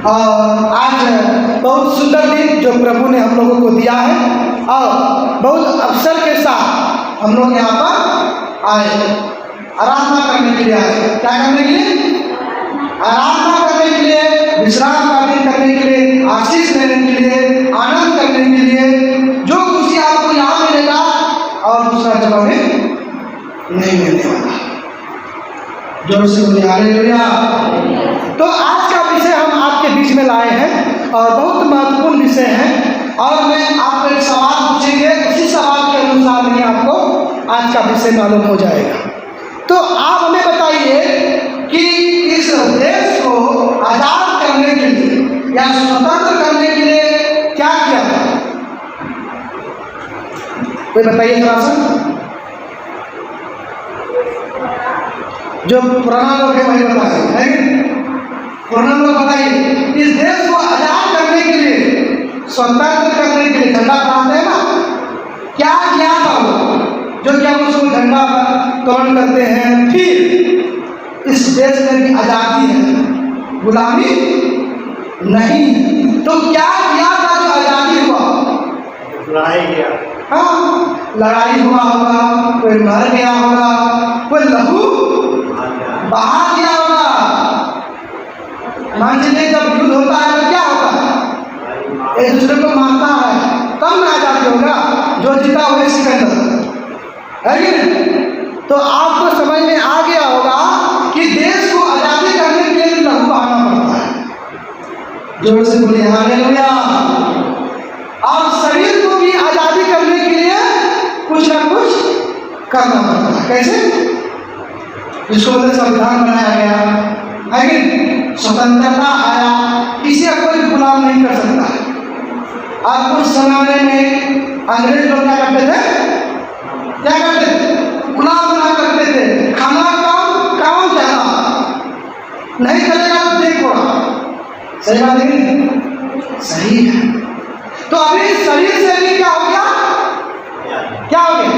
और आज बहुत सुंदर दिन जो प्रभु ने हम लोगों को दिया है और बहुत अवसर के साथ हम लोग यहाँ पर आए, आराधना करने के लिए आए। क्या करने के लिए? आराधना करने के लिए, विश्राम प्राप्त करने के लिए, आशीष लेने के लिए, आनंद करने के लिए। जो खुशी आपको यहाँ मिलेगा और दूसरा जगह में नहीं मिलने वाला। जोर से बोलिए हालेलुया। तो आज का विषय हम आपके बीच में लाए हैं और बहुत महत्वपूर्ण विषय है और मैं आपको एक सवाल पूछेंगे, उसी सवाल के अनुसार ही आपको आज का विषय मालूम हो जाएगा। तो आप हमें बताइए कि इस देश को आजाद करने के लिए या स्वतंत्र करने के लिए क्या किया था? कोई बताइए थोड़ा सा। जो पुराना लोग है वही बताए, पुराना लोग बताइए। इस देश को आजाद करने के लिए, स्वतंत्र करने के लिए झंडा फहराते हैं ना, क्या किया था वो? जो क्या उसको झंडा तोड़ करते हैं। फिर इस देश में भी आजादी है, गुलामी नहीं। तो क्या किया था जो आजादी हुआ? लड़ाई किया। हाँ, लड़ाई हुआ होगा, कोई मर गया होगा, कोई लहू बहा दिया होगा। मान लीजिए जब युद्ध होता है तो क्या होता है? एक दूसरे को मारता है, तब ना आजादी होगा। जो जीता हुआ सिकंदर है कि नहीं? तो आपको समझ में आ गया होगा कि देश को आजादी करने के लिए लहू बहाना पड़ता है। जोर से बोलिए हालेलुया। और शरीर को भी आजादी करने के लिए कुछ ना कुछ करना पड़ता है। कैसे? जिसको संविधान बनाया गया है कि स्वतंत्रता आया, किसी का कोई गुलाम नहीं कर सकता है। आज कुछ समय में अंग्रेज लोग क्या करते थे? क्या करते थे? गुलाम बना करते थे। खाना काम ज्यादा नहीं करेगा तो देखो। सही बात नहीं? सही है। तो अभी शरीर से भी क्या हो गया? क्या हो गया?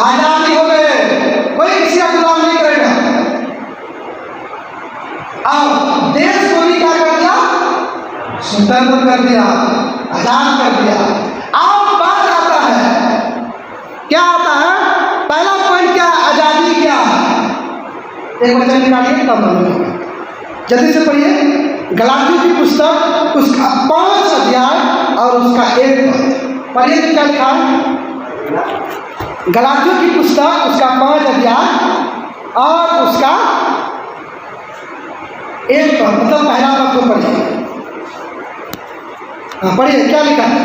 आजादी हो गए, कोई किसी का गुलाम नहीं करेगा। अब देश को भी क्या कर दिया? स्वतंत्र कर दिया, आजाद कर दिया। अब बात आता है, क्या आता है? पहला पॉइंट क्या? आजादी क्या है? एक वचन निकालिए तब मालूम होगा। जल्दी से पढ़िए गलातियों की पुस्तक, उसका 5 अध्याय और उसका 1 पद पढ़िए। क्या लिखा है? गलातियों की पुस्तक, उसका 5 अध्याय और उसका 1 पद, मतलब पहला पद को पढ़िए। हाँ पढ़िए, क्या लिखा है?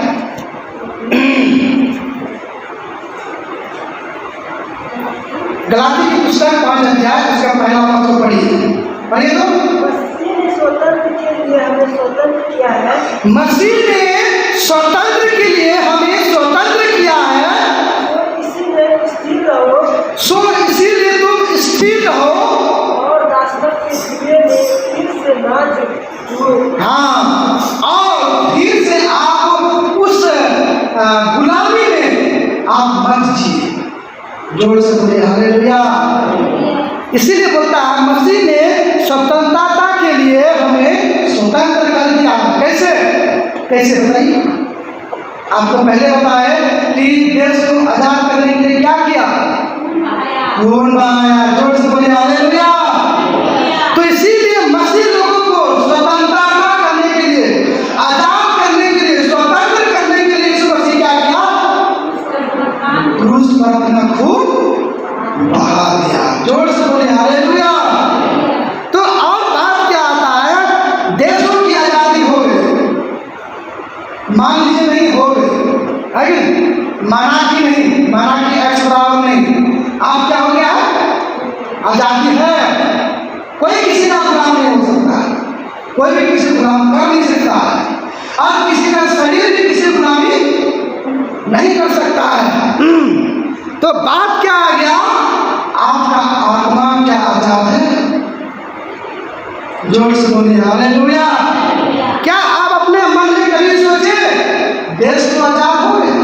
गलातियों की पुस्तक 5 अध्याय उसका पहला पद को पढ़िए। पढ़िए तो। मसीह ने स्वतंत्र के लिए हमें स्वतंत्र किया है। मसीह ने स्वतंत्र के लिए हमें स्वतंत्र किया है। इसीलिए स्थिर रहो। सो इसीलिए तुम स्थिर रहो और दासत्व के धीरे में फिर से ना जुड़ो। हाँ, और फिर से आप उस गुलामी में आप मत जिए। जोर से बोलिए हालेलुया। इसीलिए बोलता है मसीह ने स्वतंत्रता के लिए हमें स्वतंत्र कर दिया। कैसे? कैसे बताइए? आपको पहले बताया कि देश को आजाद करने के लिए क्या किया? खून बहाया। जोर से बोलिए हालेलुया। तो इसीलिए मसीह लोगों को स्वतंत्रता करने के लिए, आजाद करने के लिए, स्वतंत्र करने के लिए यीशु मसीह क्या किया? क्रूस पर अपना खून बहा दिया। जोर से बोलिए हालेलुया। तो और बात क्या आता है? देशों की आजादी हो गई, मान लीजिए नहीं हो गई, है कि माना कि नहीं, माना कि एक्स बराबर नहीं। आप क्या हो गया? आजादी है, कोई किसी का गुलाम नहीं हो सकता, कोई भी किसी गुलाम कर नहीं सकता है। अब किसी का शरीर भी किसी गुलामी नहीं कर सकता है। तो बात क्या आ गया? आपका आत्मा क्या आजाद है? जोर से बोलिए हालेलुया। क्या आप अपने मन में कभी सोचे देश तो आजाद हो गया,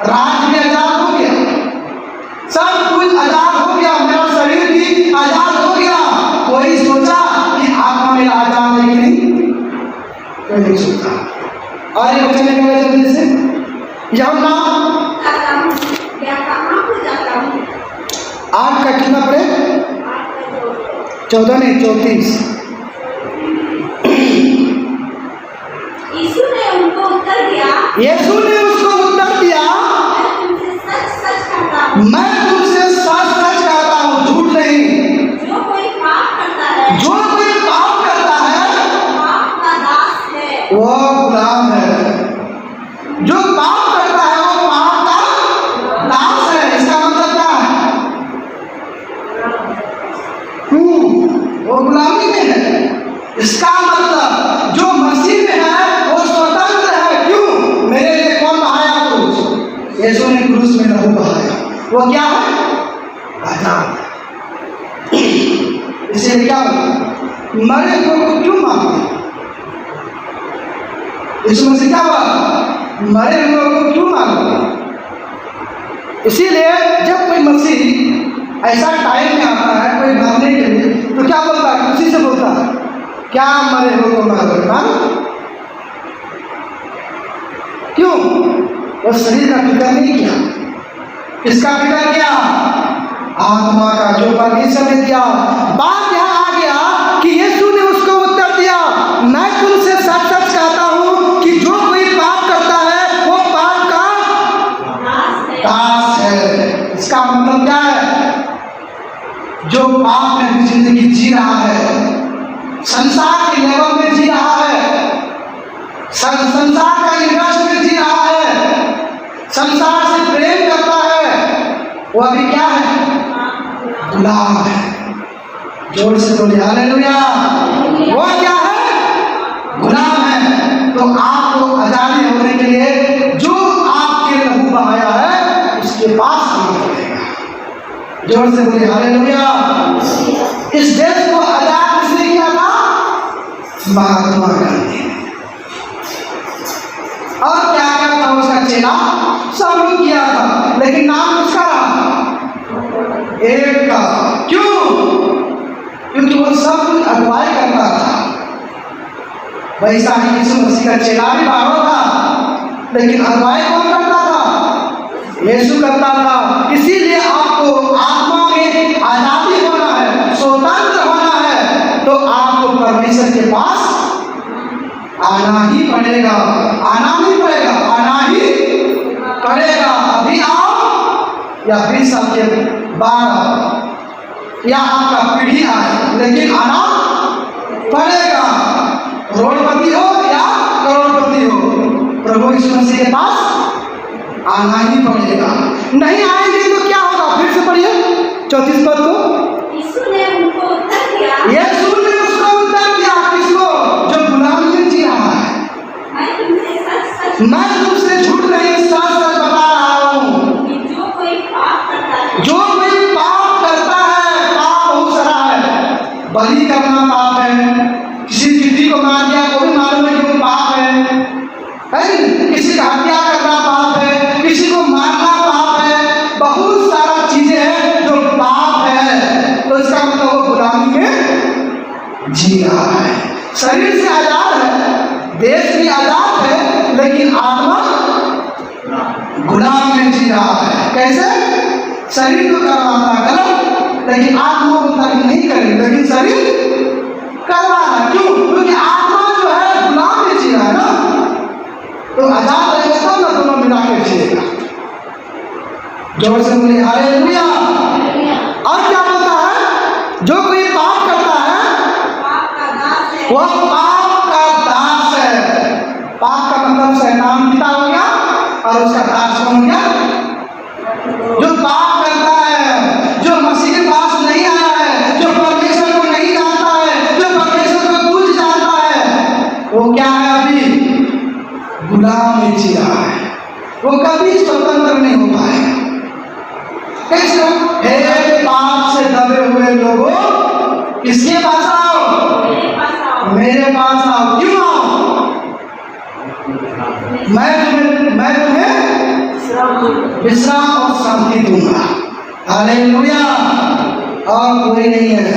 राज्य भी आजाद हो गया, सब कुछ आजाद हो गया, मेरा शरीर भी आजाद हो गया, कोई सोचा कि आत्मा मेरा आजाद है कि नहीं? कोई नहीं सुनता। और ये वचन निकाले जल्दी से, यूहन्ना 8 का कितना पढ़े? 14 नहीं 34। यीशु ने उनको उत्तर दिया, यीशु ने उसको उत्तर दिया, मैं तुमसे सच सच कहता हूँ, झूठ नहीं, जो कोई पाप करता है जो कोई पाप करता है पाप का दास है। वो गुलाम है। जो पाप करता है वो पाप का दास है। इसका मतलब क्या है? वो गुलामी में है। इसका मतलब जो मसीह में है वो स्वतंत्र है। क्यों? मेरे लिए कौन बहाया क्रूस? यीशु ने क्रूस में लहू बहाया। वो क्या है? आजाद। इसलिए क्या होगा? मरे हुए को क्यों मारते? यीशु मसीह क्या हुआ? मरे हुए को क्यों मारते? इसीलिए जब कोई मसीह ऐसा टाइम में आता है कोई मारने के लिए, तो क्या बोलता है? उसी से बोलता है, क्या मरे हुए को मारो? क्यों? वो शरीर का फिक्र नहीं किया। किसका फिक्र किया? आत्मा का, जो परमेश्वर ने दिया। बात यहाँ आ गया कि यीशु ने उसको उत्तर दिया, मैं तुमसे सच सच कहता हूँ कि जो कोई पाप करता है वो पाप का दास है। इसका मतलब क्या है? जो पाप में जिंदगी जी रहा है, संसार के लेवल में जी रहा है, संसार का इंटरेस्ट में जी रहा है, संसार से प्रेम करता है, वो अभी क्या है? गुलाम है। जोर से बोलिए हालेलुया। वो क्या है? गुलाम है। तो आपको आजादी होने के लिए जो आपके लहू बहाया है उसके पास आना पड़ेगा। जोर से बोलिए हालेलुया। इस देश को आजाद किसने किया था? महात्मा गांधी। और क्या क्या था उसका चेला? सब लोग किया था, लेकिन नाम किसका रहा? एक का। क्यों? क्योंकि वो सब कुछ अगुवाई करता था। वैसा ही यीशु मसीह का चेला भी बाहर था, लेकिन अगुवाई कौन करता था? यीशु करता था। इसीलिए आपको आत्मा में आजादी होना है, स्वतंत्र होना है, तो आपको परमेश्वर के पास आना ही पड़ेगा। आना नहीं पड़ेगा, आना ही पड़ेगा। अभी आओ या 20 साल के बाद आओ या आपका पीढ़ी आए, लेकिन आना पड़ेगा। करोड़पति हो या करोड़पति हो, प्रभु यीशु मसीह के पास आना ही पड़ेगा। नहीं आएंगे तो क्या होगा? फिर से पढ़िए 34 पद को। यीशु ने उनको उत्तर दिया, यीशु ने उसको उत्तर दिया, किसको? जो गुलामी में जी रहा है। मैं तुमसे सच सच मैं तुमसे झूठ नहीं सच सच बता रहा हूँ कि जो कोई पाप करता है जो कोई पाप करता है, पाप बहुत सारा है। बलि करना पाप है, किसी तिथि को मार दिया वो भी मालूम है कि वो पाप है। किसी का हत्या करना पाप है, किसी को मारना पाप है, बहुत सारा चीजें हैं जो पाप है। तो इसका मतलब वो गुलामी में जी रहा है। शरीर से आजाद है, देश भी आजाद है, लेकिन आत्मा गुलाम में जी रहा है। कैसे? शरीर तो कर रहा था गलत, लेकिन आत्मा बोलता नहीं करेंगे, लेकिन शरीर कर रहा है। क्यों? क्योंकि आत्मा जो है गुलाम में जी रहा है ना, तो आजाद रहेगा तब ना दोनों मिला के जिएगा। जोर से बोलिए हालेलुया। और क्या बोलता है? जो कोई पाप करता है पाप का दास है। वह पाप का दास है। पाप का मतलब शैतान पिता हो गया और उसका दास कौन हो गया? जो पाप करता है, जो मसीह के पास नहीं आया है, जो परमेश्वर को नहीं जानता है, जो परमेश्वर को तुच्छ जानता है, वो क्या है? अभी गुलाम में जी रहा है। वो कभी स्वतंत्र नहीं हो पाएगा। कैसे? हे पाप से दबे हुए लोगों, किसके पास आओ? मेरे पास आओ। मेरे पास आओ। क्यों आओ? मैं तुम्हें विश्राम और शांति दूंगा। हालेलुया। और कोई नहीं है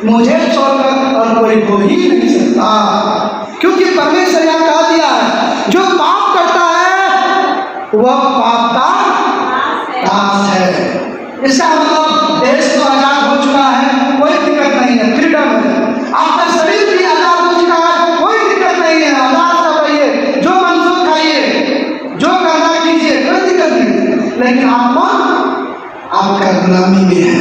मुझे छोड़कर, और कोई हो ही नहीं सकता। क्योंकि परमेश्वर यहाँ कह दिया है जो पाप करता है वह पाप का दास है। इसका मतलब देश तो आजाद हो चुका है, कोई दिक्कत नहीं है, फ्रीडम है। आपका शरीर भी आजाद हो चुका है, कोई दिक्कत नहीं है, आजाद सब रहिए, जो मन सो खाइए, जो करना कीजिए, कोई दिक्कत नहीं। लेकिन आत्मा आपका गुलामी में है।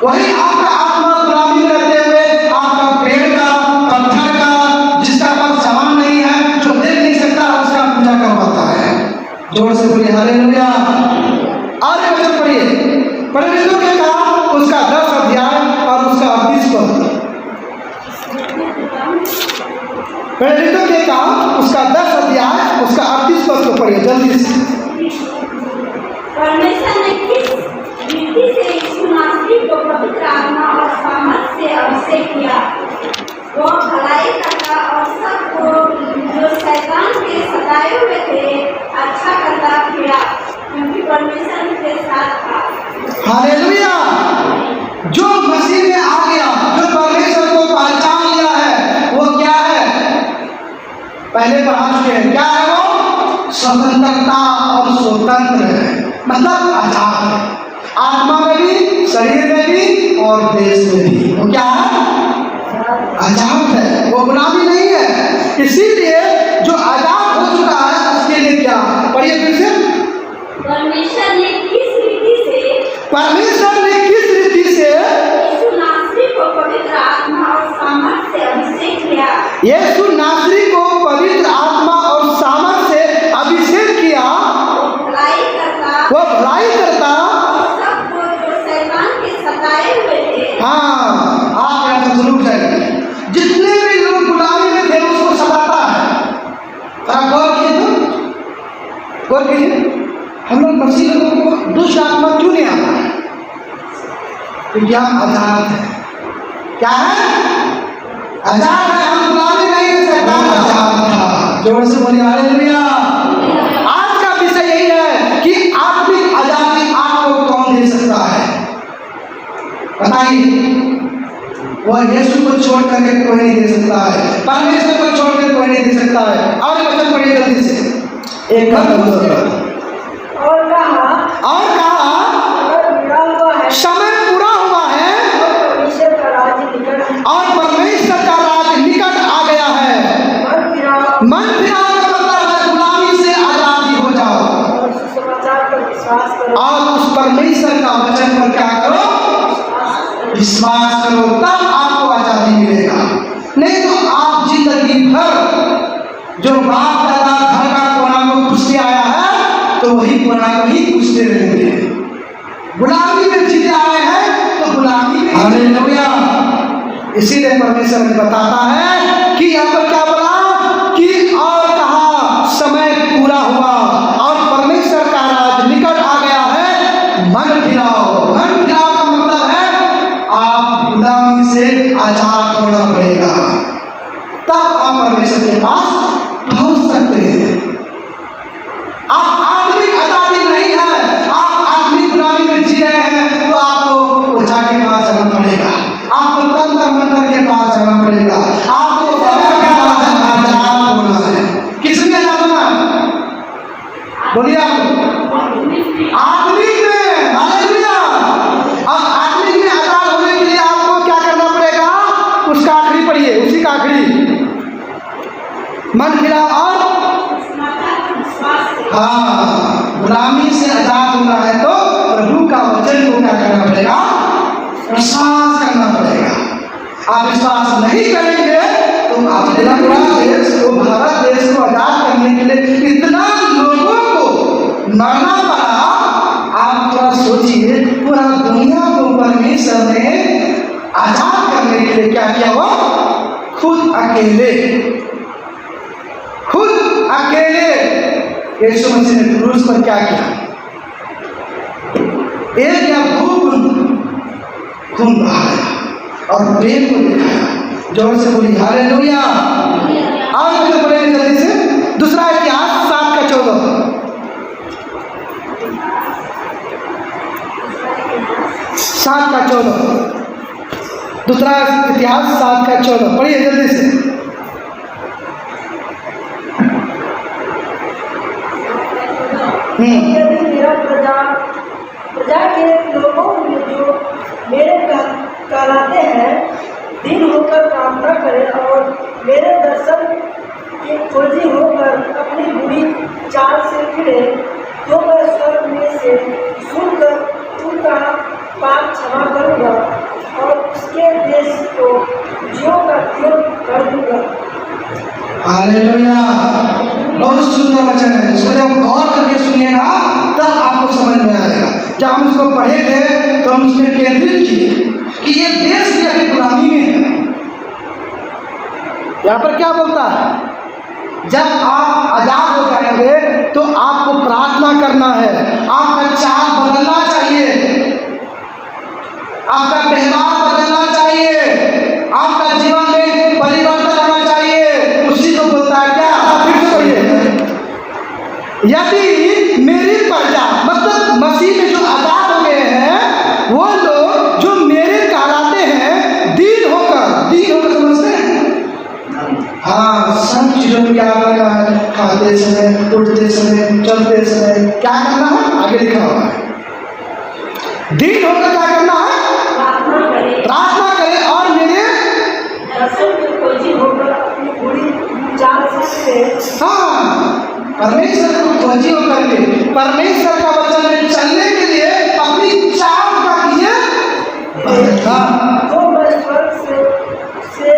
वही आपका आत्मा गुलामी में रहते हुए आपका पेड़ का, पत्थर का, जिसका पास सामान नहीं है, जो देख नहीं सकता, उसका पूजा करवाता है। जोर से बोलिए हालेलुया। आगे वचन पढ़िए, प्रेरितों के काम उसका 10 अध्याय और उसका 38 पद। प्रेरितों के काम उसका 10 अध्याय उसका 38 पद को पढ़िए जल्दी से। परमेश्वर ने किस रीति से यीशु मसीह को पवित्र आत्मा और सामर्थ से अभिषेक किया, वो भलाई करता और सबको जो शैतान के सताए हुए थे अच्छा करता फिरा, क्योंकि परमेश्वर उनके साथ था। हालेलुया। जो मसीह में आ गया, जो परमेश्वर को पहचान लिया है, वो क्या है? पहले पढ़ा चुके हैं, क्या है वो? स्वतंत्रता और स्वतंत्र है, मतलब आजाद है। आत्मा में भी, शरीर में भी और देश में भी वो क्या है? आजाद है, वो गुलामी नहीं है। इसीलिए जो आजाद हो चुका है उसके लिए क्या? पढ़िए फिर से। परमेश्वर ने किस रीति से यीशु नासरी को पवित्र आत्मा और सामर्थ से अभिषेक किया, यीशु नासरी को पवित्र आत्मा और सामर्थ से अभिषेक किया, वो भलाई करता सबको जो शैतान के सताए हुए थे। हाँ, आप यहाँ से शुरू करें। जितने भी लोग गुलामी में थे उसको सताता है। आप गौर कीजिए, गौर कीजिए, हम लोग मसीह लोगों को दुष्ट आत्मा क्यों नहीं आता है? क्योंकि हम आजाद है। क्या है? आजाद है, हम गुलामी नहीं है, शैतान आजाद था। जोर से बोलिए हालेलुया। आज का विषय यही है कि आत्मिक आजादी आपको कौन दे सकता है? बताइए। वह यीशु को छोड़ करके कोई नहीं दे सकता है, परमेश्वर को छोड़ कर कोई नहीं दे सकता है। और वचन पढ़िए जल्दी से। एक और कहा समय पूरा हुआ है परमेश्वर का राज्य निकट है। और परमेश्वर का राज निकट आ गया है। मन फिराओ का मतलब है गुलामी से आजादी हो जाओ और सुसमाचार पर विश्वास करो और उस परमेश्वर का वचन पर क्या करो? विश्वास करो, तब आपको आजादी मिलेगा। नहीं तो आप जिंदगी भर जो बाप दादा घर का कोना को कुश्ती आया है तो वही कोना को ही कुश्ते रहेंगे। गुलामी में जीते आए हैं तो गुलामी में। हालेलुया। इसीलिए परमेश्वर ने बताता है कि यहाँ पर क्या बोला कि और कहा समय पूरा हुआ और परमेश्वर का राज निकट आ गया है। मन फिराओ। मन फिराओ का मतलब है आप गुलामी से आजाद होना पड़ेगा, तब आप परमेश्वर के पास पहुंच सकते हैं। आप आत्मिक आजादी नहीं है, आप आत्मिक गुलामी में जी रहे हैं तो आपको ओझा के पास जाना पड़ेगा, आपको तंत्र मंत्र के पास जाना पड़ेगा, आपको बाबा के पास आजाद होना है। किसमें आजाद होना है? बोलिए आप। आत्मिक में। हालेलुया। अब आत्मिक में आजाद होने के लिए आपको क्या करना पड़ेगा? उसका आखिरी पढ़िए, उसी का आखिरी। मन फिरा और हाँ, गुलामी से आजाद होना है तो प्रभु का वचन को क्या करना पड़ेगा? विश्वास करना पड़ेगा। आप विश्वास नहीं करेंगे तो अपना पूरा देश को, भारत देश को आजाद करने के लिए इतना लोगों को मरना पड़ा। आप थोड़ा सोचिए, पूरा दुनिया को परमेश्वर ने आजाद करने के लिए क्या किया? वो खुद अकेले यीशु मसीह ने क्रूस पर क्या किया? एक या दो खून बहाया और प्रेम को दिखाया। जोर से बोली हालेलुया। आज मुझे पढ़ेंगे जल्दी से दूसरा इतिहास 7:14। दूसरा इतिहास 7:14 पढ़िए जल्दी से। कहलाते हैं, दिन होकर काम न करें और मेरे दर्शन के खोजी होकर अपनी बुरी चाल से फिरे, तो मैं स्वर्ग में से सुनकर उनका पाप क्षमा करूँगा और उसके देश को ज्यों का त्यों कर दूँगा। हालेलुया। बहुत सुंदर वचन है। इसको जब गौर करके सुनिएगा तब आपको समझ में आएगा। जब हम इसको पढ़े थे तो हम उसमें केंद्रित किए कि ये देश भी अभी गुलामी में है। यहाँ पर क्या बोलता है? जब आप आजाद हो जाएंगे तो आपको प्रार्थना करना है, आपका चाल बदलना चाहिए, आपका व्यवहार बदलना चाहिए, आपका जीवन में परिवर्तन होना चाहिए। उसी को बोलता है क्या? फिर से बोलिए, यदि मेरी प्रजा मतलब मसीह में जो आजाद हो गए हैं वो लोग जो मेरे कहलाते हैं, दीन होकर समझते हैं। हाँ, सब चीजों में क्या करना है? खाते समय, उठते समय, चलते समय क्या करना है? आगे लिखा हुआ है। दीन होकर क्या करना है? प्रार्थना करें और मेरे दर्शन के खोजी होकर अपनी बुरी चाल से हाँ, परमेश्वर को खोजी होकर के परमेश्वर का वचन में चलने के लिए अपनी चाल का किए। तो मैं स्वर्ग से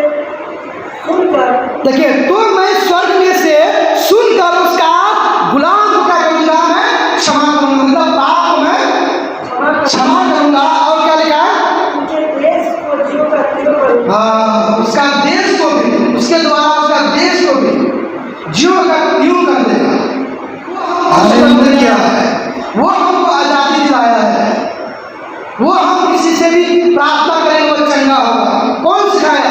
सुनकर, देखिए, तो मैं स्वर्ग में से सुनकर उसका गुलाम का गुलाम है क्षमा करूंगा, मतलब पाप को मैं क्षमा करूंगा। और क्या लिखा है? उनके देश को ज्यों का त्यों करूँगा। हाँ, उसका देश को भी, उसके द्वारा उसका देश को भी ज्यों का त्यों कर देगा। हमने किया है, वो हमको आजादी दिलाया है, वो हम किसी से भी प्रार्थना करें वो चंगा होगा। कौन सिखाया?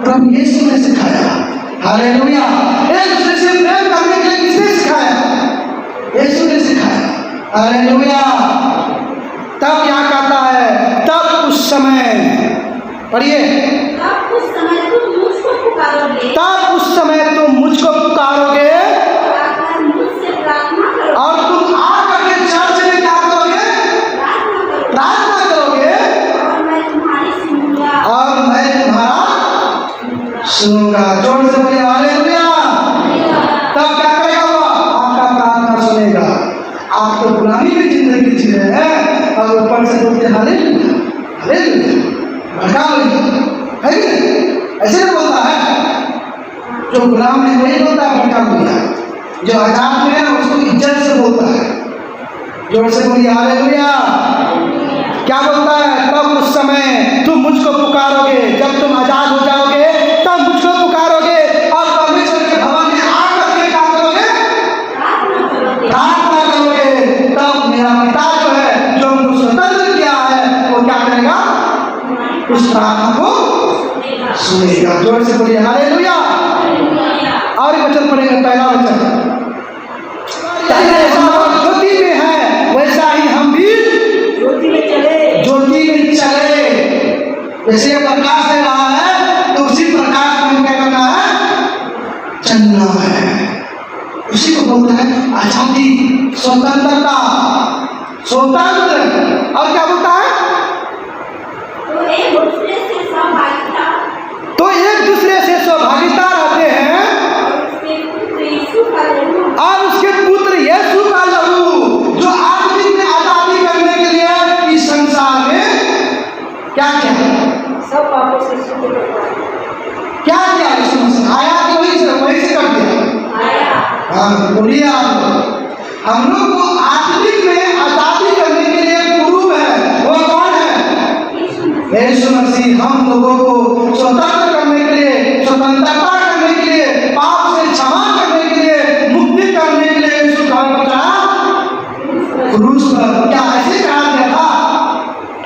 प्रभु यीशु ने सिखाया। हालेलुया। एक दूसरे से प्रेम करने के लिए किसने सिखाया? यीशु ने सिखाया। हालेलुया। तब क्या कहता है? तब उस समय, पढ़िए, तब उस समय तुम मुझको पुकारोगे, तब उस समय तुम मुझको पुकारोगे और आकर मुझसे प्रार्थना करोगे, और तुम आकर के चर्च में क्या करोगे? प्रार्थना करोगे और मैं तुम्हारी सुनूंगा। और मैं तुम्हारा सुनूंगा। जोर से बोलिए हालेलुया। तब क्या करेगा वो? आपका प्रार्थना सुनेगा। आप तो गुलामी में जिंदगी जी रहे हैं और ऊपर से बोलते हालेलुया हालेलुया, भड़का है कि नहीं? ऐसे नहीं बोलता है। जो गुलाम है वही बोलता है भड़का हुआ। जो आजाद में है उसको इज्जत से बोलता है। जोर से बोलिए हालेलुया। क्या बोलता है? तब उस समय तुम मुझको पुकारोगे, जब तुम आजाद हो जाओगे तब मुझको पुकारोगे और परमेश्वर के भवन में आकर के क्या करोगे? प्रार्थना करोगे। तब मेरा पिता जो है, जो हमको स्वतंत्र किया है, वो क्या करेगा? उस प्रार्थना को सुनेगा। जोर से बोलिए हालेलुया। और एक वचन पढ़ेंगे, पहला वचन, जैसा ज्योति में है वैसा ही हम भी ज्योति में चले। ज्योति में चले। जैसे प्रकाश दे रहा है तो उसी प्रकाश में क्या करना है? चलना है। उसी को बोलते हैं आजादी, स्वतंत्रता, स्वतंत्र। और क्या बोलता है? तो एक दूसरे से सहभागिता, तो एक दूसरे से सहभागिता रहते हैं और उसके पुत्र यीशु का लहू, और उसके पुत्र यीशु का लहू जो आदमी में आजादी करने के लिए इस संसार में क्या किया? सब पापों से शुद्ध करता है। क्या किया? यीशु मसीह आया कि वही से कर दिया? आया। हाँ, बोलिए आप। हम लोग को आत्मिक में आजादी करने के लिए गुरु है, वो कौन है? यीशु मसीह। हम लोगों को स्वतंत्र करने के लिए, स्वतंत्रता करने के लिए, पाप से क्षमा करने के लिए, मुक्ति करने के लिए यीशु कहाँ पर चढ़ा? क्रूस पर। क्या ऐसे चढ़ा दिया था?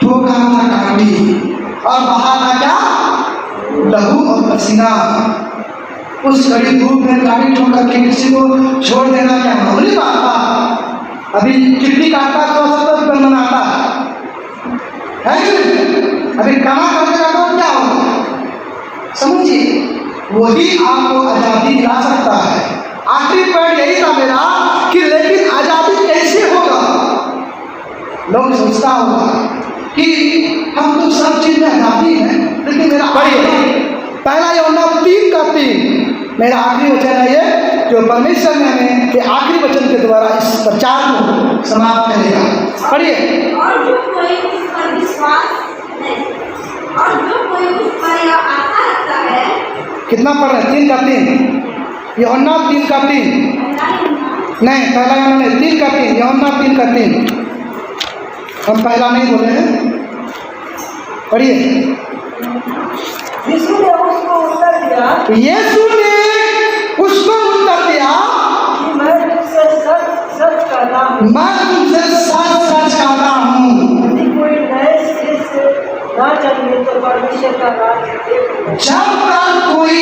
ठोका था काटी और बहा था क्या? लहू और पसीना। उस कड़ी धूप में काटी ठोक करके किसी को छोड़ देना क्या मामूली बात था? अभी चिट्ठी काटता तो 70 रुपये मनाता है कि नहीं? अभी कमा करके जाता तो क्या होगा? समझिए, वही आपको आजादी दिला सकता है। आखिरी पॉइंट यही था मेरा कि लेकिन आजादी कैसे होगा? लोग सोचता होगा कि हम तो सब चीज में आजादी है, लेकिन मेरा पहला यूहन्ना 3:3 मेरा आखिरी वचन है ये, जो परमेश्वर ने हमें के आखिरी वचन के द्वारा इस प्रचार को समाप्त करेगा। पढ़िए। और जो कोई उस पर विश्वास नहीं, और जो कोई उस पर यह आशा रखता है। कितना पढ़ रहे? 3:3 यूहन्ना 3:3 नहीं, पहला यूहन्ना नहीं, 3:3 यूहन्ना 3:3। हम पहला नहीं बोले हैं, पढ़िए। यीशु ने उसको उत्तर दिया यीशु ने उसको उत्तर दिया कि मैं तुमसे सच सच कहता हूँ, मैं तुमसे सच सच कहता हूँ, यदि कोई नए सिरे से ना जन्मे तो परमेश्वर का राज देख नहीं सकता। जब तक कोई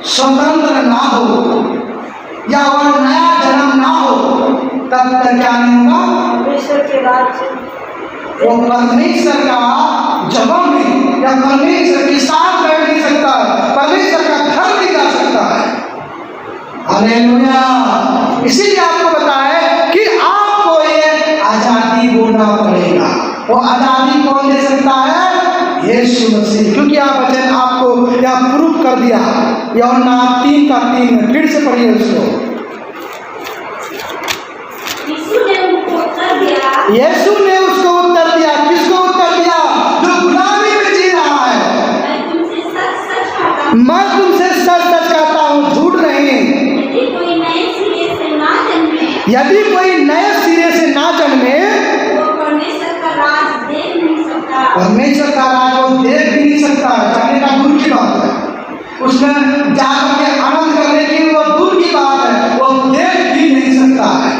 स्वतंत्र ना हो या और नया जन्म ना हो, तब तक क्या नहीं होगा? परमेश्वर के राज्य वो परमेश्वर का जगह में या परमेश्वर के साथ बैठ नहीं सकता है, परमेश्वर का घर नहीं जा सकता है। हालेलुया। इसीलिए आपको बताया कि आपको ये आजादी बोलना पड़ेगा। वो आजादी कौन दे सकता है? यीशु मसीह। क्योंकि आप वचन आपको यह प्रूफ कर दिया। यूहन्ना 3:3 में फिर से पढ़िए उसको। यीशु ने उनको उत्तर दिया। यीशु ने उसको उत्तर दिया। किसको उत्तर दिया? जो गुलामी में जी रहा है। मैं तुमसे सच सच कहता हूँ, मैं तुमसे सच सच कहता हूँ, झूठ नहीं। यदि कोई नए सिरे से ना जन्मे, यदि कोई नए सिरे से ना जन्मे, वो परमेश्वर का राज देख नहीं सकता। परमेश्वर का राज वो देख भी नहीं सकता है। जानने का दूर की बात है, उसमें जाकर के आनंद करने की वो दूर की बात है, वो देख भी नहीं सकता है।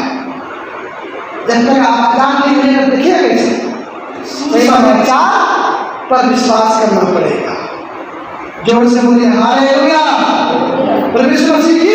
जब तक आप आजाद नहीं होंगे, देखिए कैसे प्रचार पर विश्वास करना पड़ेगा। जोर से बोलिए हालेलुया। परमेश्वर मसीह की